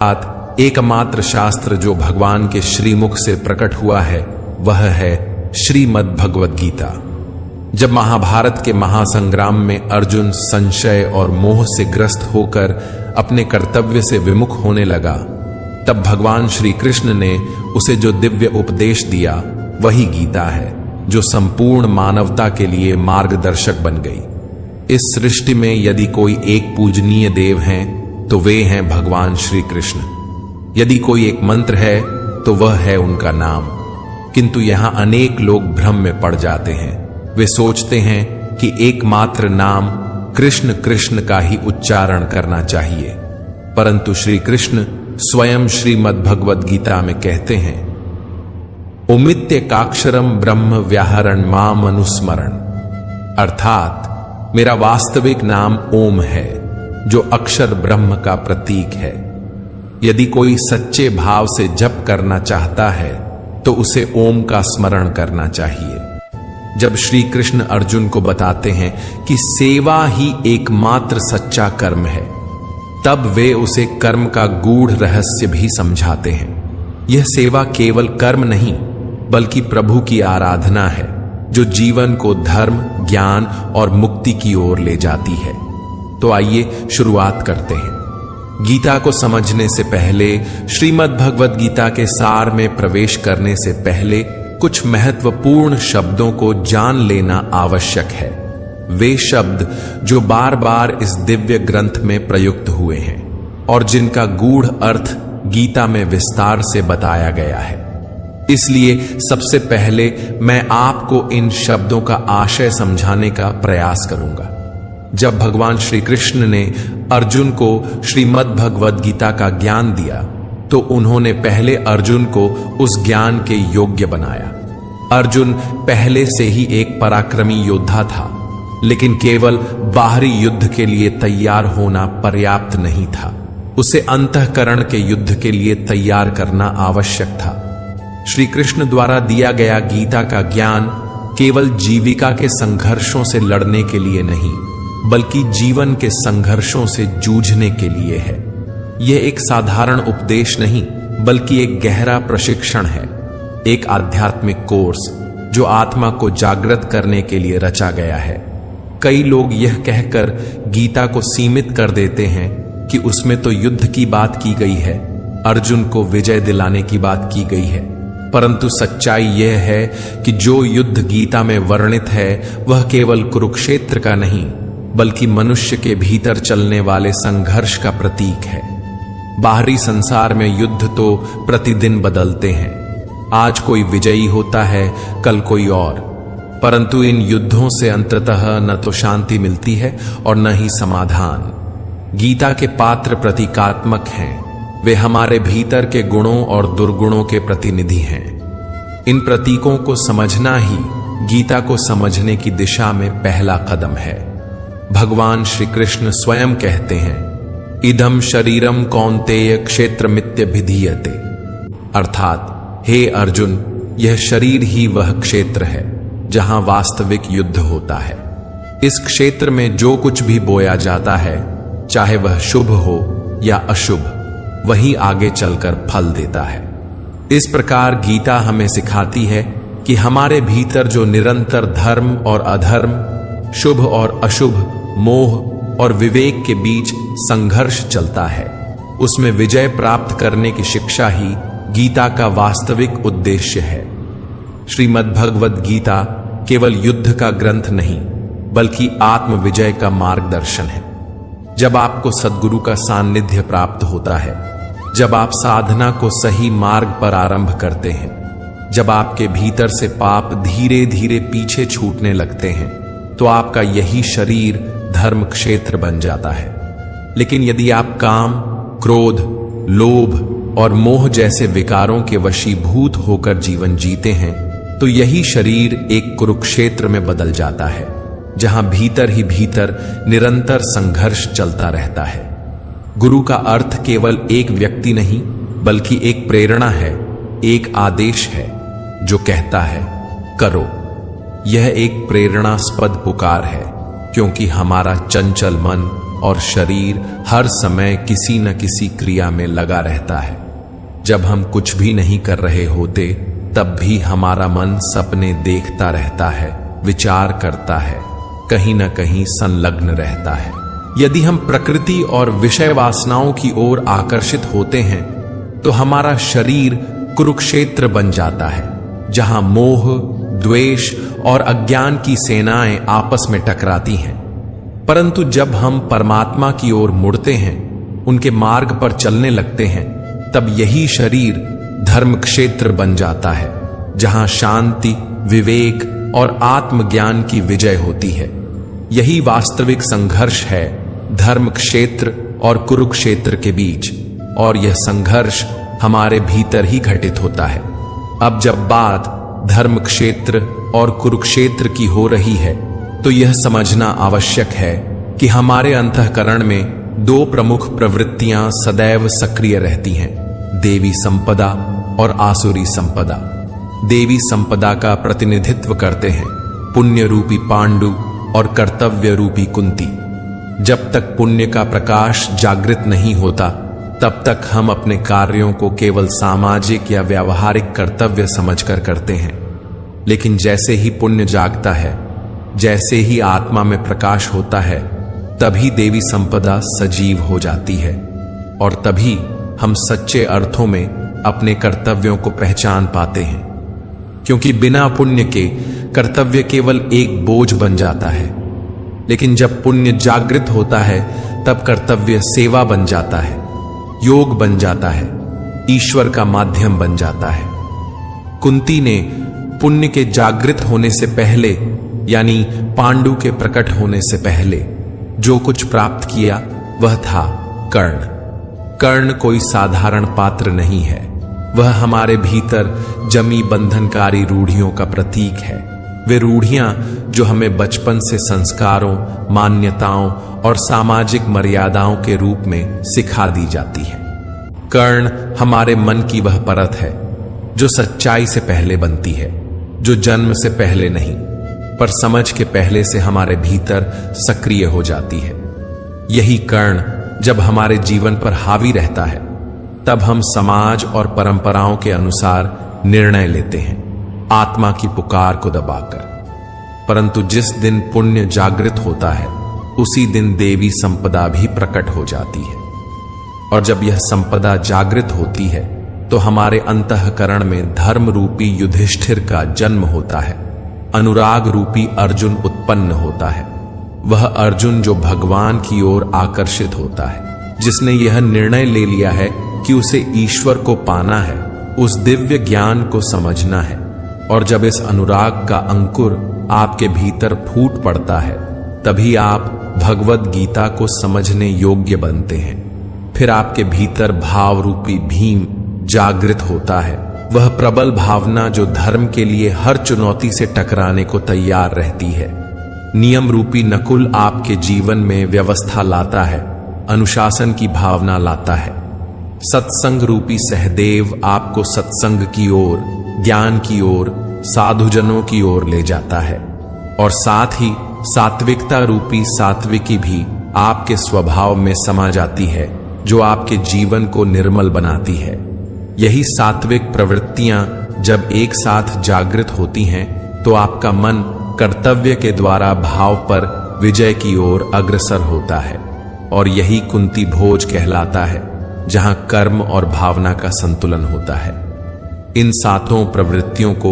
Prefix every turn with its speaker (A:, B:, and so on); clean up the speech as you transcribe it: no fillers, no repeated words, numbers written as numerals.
A: एकमात्र शास्त्र जो भगवान के श्रीमुख से प्रकट हुआ है वह है श्रीमद् भगवद गीता। जब महाभारत के महासंग्राम में अर्जुन संशय और मोह से ग्रस्त होकर अपने कर्तव्य से विमुख होने लगा, तब भगवान श्री कृष्ण ने उसे जो दिव्य उपदेश दिया वही गीता है, जो संपूर्ण मानवता के लिए मार्गदर्शक बन गई। इस सृष्टि में यदि कोई एक पूजनीय देव हैं तो वे हैं भगवान श्री कृष्ण। यदि कोई एक मंत्र है तो वह है उनका नाम। किंतु यहां अनेक लोग भ्रम में पड़ जाते हैं। वे सोचते हैं कि एकमात्र नाम कृष्ण कृष्ण का ही उच्चारण करना चाहिए, परंतु श्री कृष्ण स्वयं श्रीमद् भगवद गीता में कहते हैं, ओमित्येकाक्षरम ब्रह्म व्याहरण माम अनुस्मरण, अर्थात मेरा वास्तविक नाम ओम है, जो अक्षर ब्रह्म का प्रतीक है। यदि कोई सच्चे भाव से जप करना चाहता है तो उसे ओम का स्मरण करना चाहिए। जब श्री कृष्ण अर्जुन को बताते हैं कि सेवा ही एकमात्र सच्चा कर्म है, तब वे उसे कर्म का गूढ़ रहस्य भी समझाते हैं। यह सेवा केवल कर्म नहीं बल्कि प्रभु की आराधना है, जो जीवन को धर्म, ज्ञान और मुक्ति की ओर ले जाती है। तो आइए शुरुआत करते हैं। गीता को समझने से पहले, श्रीमद् भगवद गीता के सार में प्रवेश करने से पहले कुछ महत्वपूर्ण शब्दों को जान लेना आवश्यक है। वे शब्द जो बार बार इस दिव्य ग्रंथ में प्रयुक्त हुए हैं और जिनका गूढ़ अर्थ गीता में विस्तार से बताया गया है। इसलिए सबसे पहले मैं आपको इन शब्दों का आशय समझाने का प्रयास करूंगा। जब भगवान श्री कृष्ण ने अर्जुन को श्रीमद् भगवद गीता का ज्ञान दिया तो उन्होंने पहले अर्जुन को उस ज्ञान के योग्य बनाया। अर्जुन पहले से ही एक पराक्रमी योद्धा था, लेकिन केवल बाहरी युद्ध के लिए तैयार होना पर्याप्त नहीं था। उसे अंतःकरण के युद्ध के लिए तैयार करना आवश्यक था। श्री कृष्ण द्वारा दिया गया गीता का ज्ञान केवल जीविका के संघर्षों से लड़ने के लिए नहीं, बल्कि जीवन के संघर्षों से जूझने के लिए है। यह एक साधारण उपदेश नहीं, बल्कि एक गहरा प्रशिक्षण है, एक आध्यात्मिक कोर्स जो आत्मा को जागृत करने के लिए रचा गया है। कई लोग यह कहकर गीता को सीमित कर देते हैं कि उसमें तो युद्ध की बात की गई है, अर्जुन को विजय दिलाने की बात की गई है, परंतु सच्चाई यह है कि जो युद्ध गीता में वर्णित है वह केवल कुरुक्षेत्र का नहीं, बल्कि मनुष्य के भीतर चलने वाले संघर्ष का प्रतीक है। बाहरी संसार में युद्ध तो प्रतिदिन बदलते हैं। आज कोई विजयी होता है, कल कोई और, परंतु इन युद्धों से अंततः न तो शांति मिलती है और न ही समाधान। गीता के पात्र प्रतीकात्मक हैं। वे हमारे भीतर के गुणों और दुर्गुणों के प्रतिनिधि हैं। इन प्रतीकों को समझना ही गीता को समझने की दिशा में पहला कदम है। भगवान श्री कृष्ण स्वयं कहते हैं, इदम शरीरम कौन्तेय क्षेत्रमित्यभिधीयते, अर्थात हे अर्जुन, यह शरीर ही वह क्षेत्र है जहां वास्तविक युद्ध होता है। इस क्षेत्र में जो कुछ भी बोया जाता है, चाहे वह शुभ हो या अशुभ, वही आगे चलकर फल देता है। इस प्रकार गीता हमें सिखाती है कि हमारे भीतर जो निरंतर धर्म और अधर्म, शुभ और अशुभ, मोह और विवेक के बीच संघर्ष चलता है, उसमें विजय प्राप्त करने की शिक्षा ही गीता का वास्तविक उद्देश्य है। श्रीमद् भगवद गीता केवल युद्ध का ग्रंथ नहीं, बल्कि आत्म विजय का मार्गदर्शन है। जब आपको सद्गुरु का सान्निध्य प्राप्त होता है, जब आप साधना को सही मार्ग पर आरंभ करते हैं, जब आपके भीतर से पाप धीरे धीरे पीछे छूटने लगते हैं, तो आपका यही शरीर धर्म क्षेत्र बन जाता है। लेकिन यदि आप काम, क्रोध, लोभ और मोह जैसे विकारों के वशीभूत होकर जीवन जीते हैं, तो यही शरीर एक कुरुक्षेत्र में बदल जाता है, जहां भीतर ही भीतर निरंतर संघर्ष चलता रहता है। गुरु का अर्थ केवल एक व्यक्ति नहीं, बल्कि एक प्रेरणा है, एक आदेश है जो कहता है करो। यह एक प्रेरणास्पद पुकार है, क्योंकि हमारा चंचल मन और शरीर हर समय किसी न किसी क्रिया में लगा रहता है। जब हम कुछ भी नहीं कर रहे होते तब भी हमारा मन सपने देखता रहता है, विचार करता है, कहीं न कहीं संलग्न रहता है। यदि हम प्रकृति और विषय वासनाओं की ओर आकर्षित होते हैं तो हमारा शरीर कुरुक्षेत्र बन जाता है, जहां मोह, द्वेष और अज्ञान की सेनाएं आपस में टकराती हैं। परंतु जब हम परमात्मा की ओर मुड़ते हैं, उनके मार्ग पर चलने लगते हैं, तब यही शरीर धर्म क्षेत्र बन जाता है, जहां शांति, विवेक और आत्मज्ञान की विजय होती है। यही वास्तविक संघर्ष है धर्म क्षेत्र और कुरुक्षेत्र के बीच, और यह संघर्ष हमारे भीतर ही घटित होता है। अब जब बात धर्म क्षेत्र और कुरुक्षेत्र की हो रही है तो यह समझना आवश्यक है कि हमारे अंतःकरण में दो प्रमुख प्रवृत्तियां सदैव सक्रिय रहती हैं, देवी संपदा और आसुरी संपदा। देवी संपदा का प्रतिनिधित्व करते हैं पुण्य रूपी पांडु और कर्तव्य रूपी कुंती। जब तक पुण्य का प्रकाश जागृत नहीं होता तब तक हम अपने कार्यों को केवल सामाजिक या व्यावहारिक कर्तव्य समझकर करते हैं। लेकिन जैसे ही पुण्य जागता है, जैसे ही आत्मा में प्रकाश होता है, तभी देवी संपदा सजीव हो जाती है और तभी हम सच्चे अर्थों में अपने कर्तव्यों को पहचान पाते हैं। क्योंकि बिना पुण्य के कर्तव्य केवल एक बोझ बन जाता है, लेकिन जब पुण्य जागृत होता है तब कर्तव्य सेवा बन जाता है, योग बन जाता है, ईश्वर का माध्यम बन जाता है। कुंती ने पुण्य के जागृत होने से पहले, यानी पांडु के प्रकट होने से पहले, जो कुछ प्राप्त किया वह था कर्ण। कर्ण कोई साधारण पात्र नहीं है, वह हमारे भीतर जमी बंधनकारी रूढ़ियों का प्रतीक है। वे रूढ़ियां जो हमें बचपन से संस्कारों, मान्यताओं और सामाजिक मर्यादाओं के रूप में सिखा दी जाती है। कर्ण हमारे मन की वह परत है जो सच्चाई से पहले बनती है, जो जन्म से पहले नहीं पर समझ के पहले से हमारे भीतर सक्रिय हो जाती है। यही कर्ण जब हमारे जीवन पर हावी रहता है तब हम समाज और परंपराओं के अनुसार निर्णय लेते हैं, आत्मा की पुकार को दबाकर। परंतु जिस दिन पुण्य जागृत होता है उसी दिन देवी संपदा भी प्रकट हो जाती है, और जब यह संपदा जागृत होती है तो हमारे अंतःकरण में धर्म रूपी युधिष्ठिर का जन्म होता है, अनुराग रूपी अर्जुन उत्पन्न होता है। वह अर्जुन जो भगवान की ओर आकर्षित होता है, जिसने यह निर्णय ले लिया है कि उसे ईश्वर को पाना है, उस दिव्य ज्ञान को समझना है। और जब इस अनुराग का अंकुर आपके भीतर फूट पड़ता है तभी आप भगवद गीता को समझने योग्य बनते हैं। फिर आपके भीतर भाव रूपी भीम जागृत होता है, वह प्रबल भावना जो धर्म के लिए हर चुनौती से टकराने को तैयार रहती है। नियम रूपी नकुल आपके जीवन में व्यवस्था लाता है, अनुशासन की भावना लाता है। सत्संग रूपी सहदेव आपको सत्संग की ओर, ज्ञान की ओर, साधुजनों की ओर ले जाता है, और साथ ही सात्विकता रूपी सात्विकी भी आपके स्वभाव में समा जाती है, जो आपके जीवन को निर्मल बनाती है। यही सात्विक प्रवृत्तियां जब एक साथ जागृत होती हैं तो आपका मन कर्तव्य के द्वारा भाव पर विजय की ओर अग्रसर होता है, और यही कुंती भोज कहलाता है, जहां कर्म और भावना का संतुलन होता है। इन सातों प्रवृत्तियों को